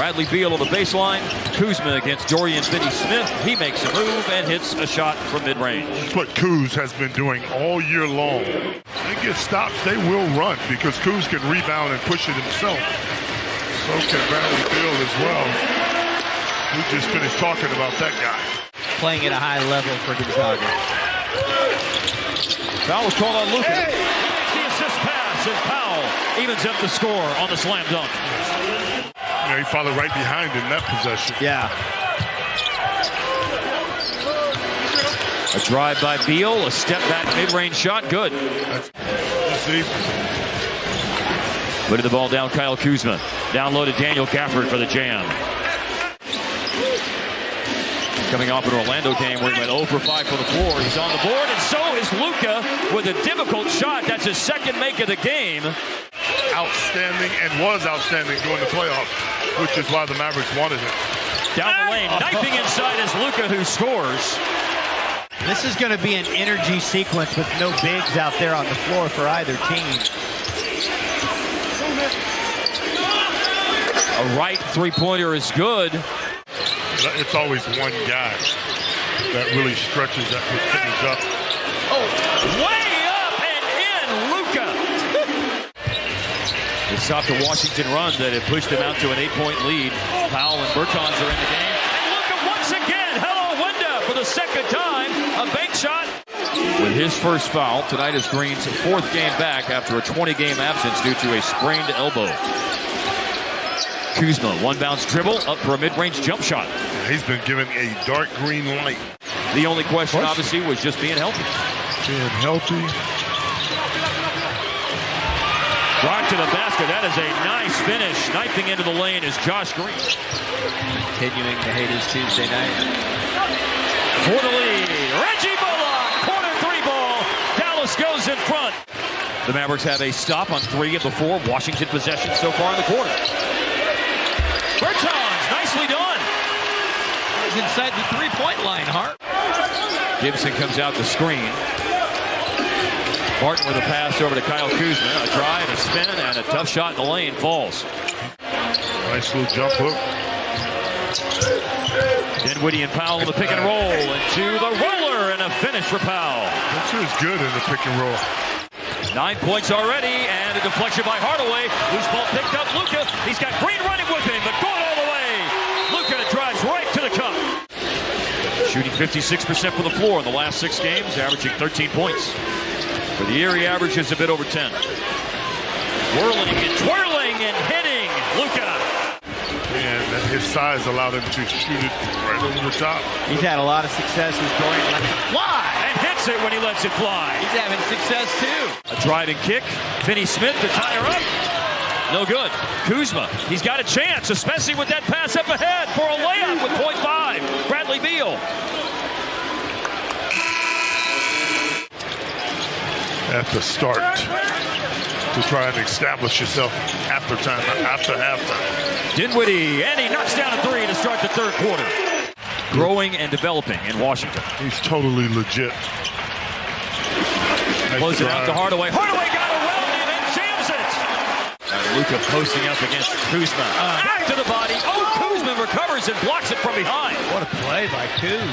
Bradley Beal on the baseline. Kuzma against Dorian Finney-Smith. He makes a move and hits a shot from mid-range. That's what Kuz has been doing all year long. They get stops, they will run because Kuz can rebound and push it himself. So can Bradley Beal as well. We just finished talking about that guy. Playing at a high level for Gonzaga. Foul was called on Luka. Hey! The assist pass, and Powell evens up the score on the slam dunk. Yeah, he followed right behind in that possession. Yeah. A drive by Beal, a step back mid-range shot, good. Putting the ball down, Kyle Kuzma. Down low to Daniel Gafford for the jam. Coming off an Orlando game where he went 0 for 5 for the floor. He's on the board, and so is Luka with a difficult shot. That's his second make of the game. Outstanding, and was outstanding during the playoffs, which is why the Mavericks wanted him. Down the lane, knifing inside is Luka, who scores. This is going to be an energy sequence with no bigs out there on the floor for either team. A right three-pointer is good. It's always one guy that really stretches that percentage up. Oh, way up and in, Luka. It stopped a Washington run that had pushed them out to an 8-point lead. Powell and Bertans are in the game. And Luka once again, hello, Wenda, for the second time, a bank shot. With his first foul, tonight is Green's fourth game back after a 20-game absence due to a sprained elbow. Kuzma, one bounce dribble, up for a mid-range jump shot. He's been given a dark green light. The only question, obviously, was just being healthy. Being healthy. Rock to the basket. That is a nice finish. Knifing into the lane is Josh Green. Continuing to hate his Tuesday night. For the lead, Reggie Bullock, corner three ball. Dallas goes in front. The Mavericks have a stop on 3 of the 4 Washington possessions so far in the quarter. Bertans, nicely done. He's inside the three-point line, Hart. Gibson comes out the screen. Martin with a pass over to Kyle Kuzma. A drive, a spin, and a tough shot in the lane. Falls. Nice little jump hook. Dinwiddie and Powell in the pick and roll. Into the roller, and a finish for Powell. That sure is good in the pick and roll. 9 points already, and a deflection by Hardaway. Loose ball picked up. Luka, he's got Green running with him, but going all the way. Luka drives right to the cup. Shooting 56% from the floor in the last 6 games, averaging 13 points. For the year, he averages a bit over 10. Whirling and twirling and hitting, Luka. And his size allowed him to shoot it right over the top. He's had a lot of success with going left to fly. And hits it when he lets it fly. He's having success, too. A driving kick. Finney-Smith to tie her up. No good. Kuzma, he's got a chance, especially with that pass up ahead for a layup with .5. Bradley Beal. At the start to try and establish yourself after halftime. Dinwiddie, and he knocks down a 3 to start the third quarter. Growing and developing in Washington. He's totally legit. Close it out to Hardaway. Hardaway got around him and jams it. And Luka posting up against Kuzma. Back to the body. Oh, Kuzma recovers and blocks it from behind. What a play by Kuz.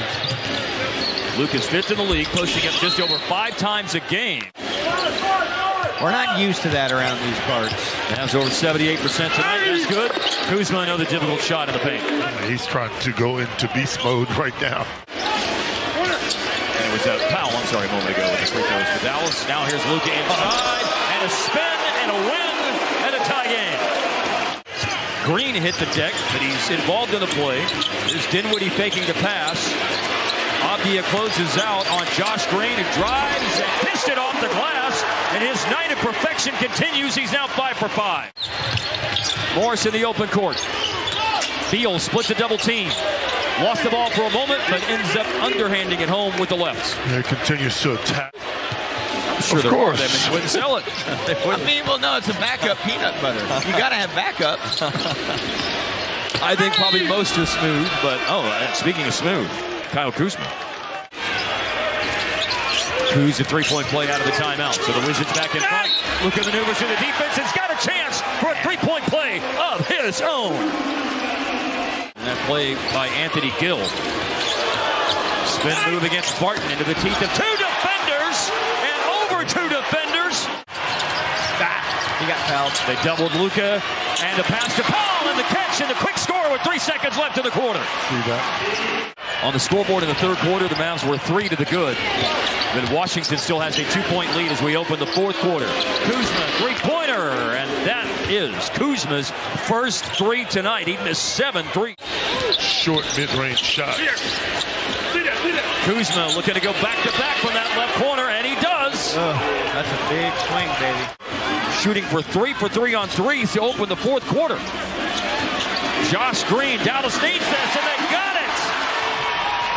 Luka's 5th in the league, posting up just over 5 times a game. We're not used to that around these parts. Has over 78% tonight. That's good. Kuzma, another difficult shot in the paint. He's trying to go into beast mode right now. And it was Powell, a moment ago with the free throws for Dallas. Now here's Luka inside, and a spin, and a win, and a tie game. Green hit the deck, but he's involved in the play. There's Dinwiddie faking the pass. Abdia closes out on Josh Green, who drives and pitched it off the glass, and his night of perfection continues. He's now 5 for 5. Morris in the open court. Beal splits a double team. Lost the ball for a moment, but ends up underhanding it home with the left. He continues to attack. I'm sure there are them and wouldn't sell it. I mean, well, no, it's a backup peanut butter. You got to have backups. I think probably most are smooth, but speaking of smooth, Kyle Kuzma. Kuz a 3-point play out of the timeout. So the Wizards back in front. Luka maneuvers through the defense. It's got a chance for a 3-point play of his own. that play by Anthony Gill. Spin move against Barton into the teeth of two defenders and over two defenders. He got fouled. They doubled Luka and a pass to Powell and the catch and the quick score with 3 seconds left in the quarter. See that? On the scoreboard in the third quarter, the Mavs were 3 to the good. But Washington still has a 2-point lead as we open the fourth quarter. Kuzma, three-pointer, and that is Kuzma's first three tonight. He missed 7 threes. Short mid-range shot. Kuzma looking to go back-to-back from that left corner, and he does. That's a big swing, baby. Shooting for 3 for 3 on threes to open the fourth quarter. Josh Green, Dallas needs this, and they got it.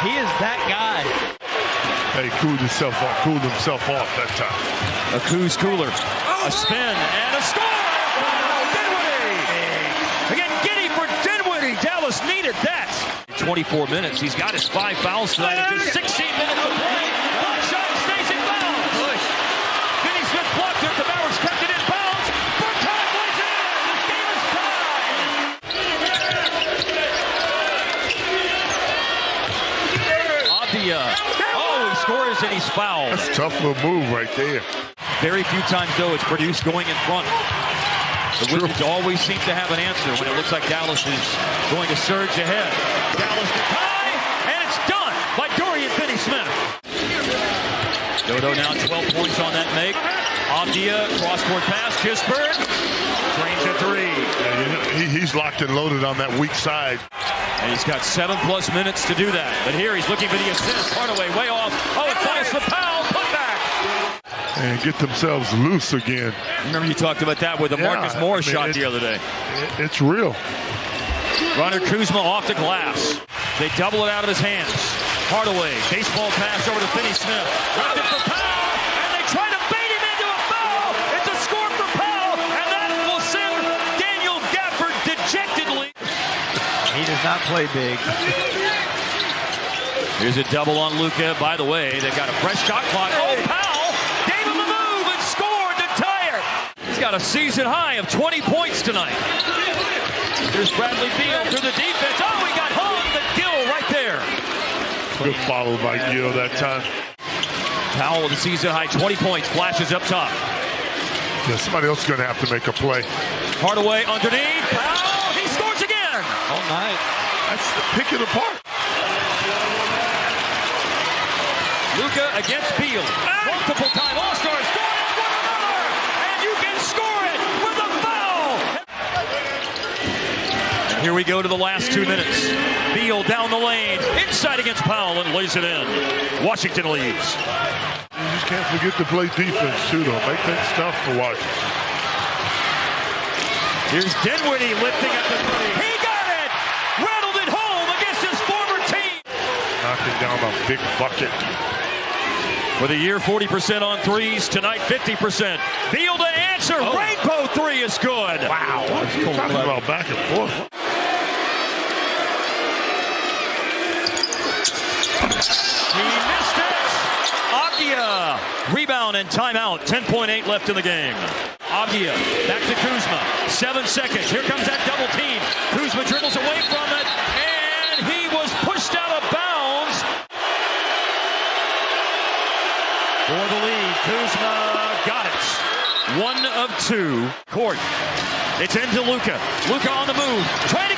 He is that guy. Hey, cooled himself off that time. A Kuz cooler, a spin, and a score! Dinwiddie! Again, giddy for Dinwiddie. Dallas needed that. 24 minutes. He's got his 5 fouls tonight in just 16 minutes of play. Block shot, stays in bounds. Finney Smith blocked it. The Mavericks kept it in bounds. Burkhardt lays it in. This game is tied. Abdia. Oh, he scores and he's fouled. That's a tough little move right there. Very few times, though, it's produced going in front. The Wizards always seem to have an answer when it looks like Dallas is going to surge ahead. Dallas to tie, and it's done by Dorian Finney-Smith. Dodo now 12 points on that make. Abdia, cross-court pass, Kispert, drains a three. Yeah, he's locked and loaded on that weak side. And he's got 7+ minutes to do that. But here he's looking for the assist. Hardaway way off. Oh, it falls to Powell. Put back. And get themselves loose again. Remember you talked about that with the Marcus Morris shot the other day. It's real. Runner Kuzma off the glass. They double it out of his hands. Hardaway, baseball pass over to Finney-Smith. Left it for Powell, and they try to bait him into a foul. It's a score for Powell, and that will send Daniel Gafford dejectedly. He does not play big. Here's a double on Luka. By the way, they've got a fresh shot clock. Oh, Powell gave him the move and scored to tie it. He's got a season high of 20 points tonight. Here's Bradley Beal through the defense. Oh, he got hung, but Gill right there. Good follow by Gill that time. Powell with a season high 20 points. Flashes up top. Yeah, somebody else is going to have to make a play. Hardaway underneath. Powell, he scores again. All night. That's the pick it apart. Luka against Beal. Multiple time All-Stars. Going in one another. And you can score it with a foul. And here we go to the last 2 minutes. Beal down the lane. Inside against Powell and lays it in. Washington leads. You just can't forget to play defense, too, though. Make things tough for Washington. Here's Dinwiddie lifting up the three. He got it! Rattled it home against his former team. Knocking down a big bucket. For the year, 40% on threes. Tonight, 50%. Beal to answer. Oh. Rainbow three is good. Wow. What are you talking about back and forth? He missed it. Abdia. Rebound and timeout. 10.8 left in the game. Abdia back to Kuzma. 7 seconds. Here comes that double team. Kuzma dribbles away from it. And he was pushed out of bounds. For the lead, Kuzma got it. 1 of 2. Court. It's into Luka. Luka on the move. Trying to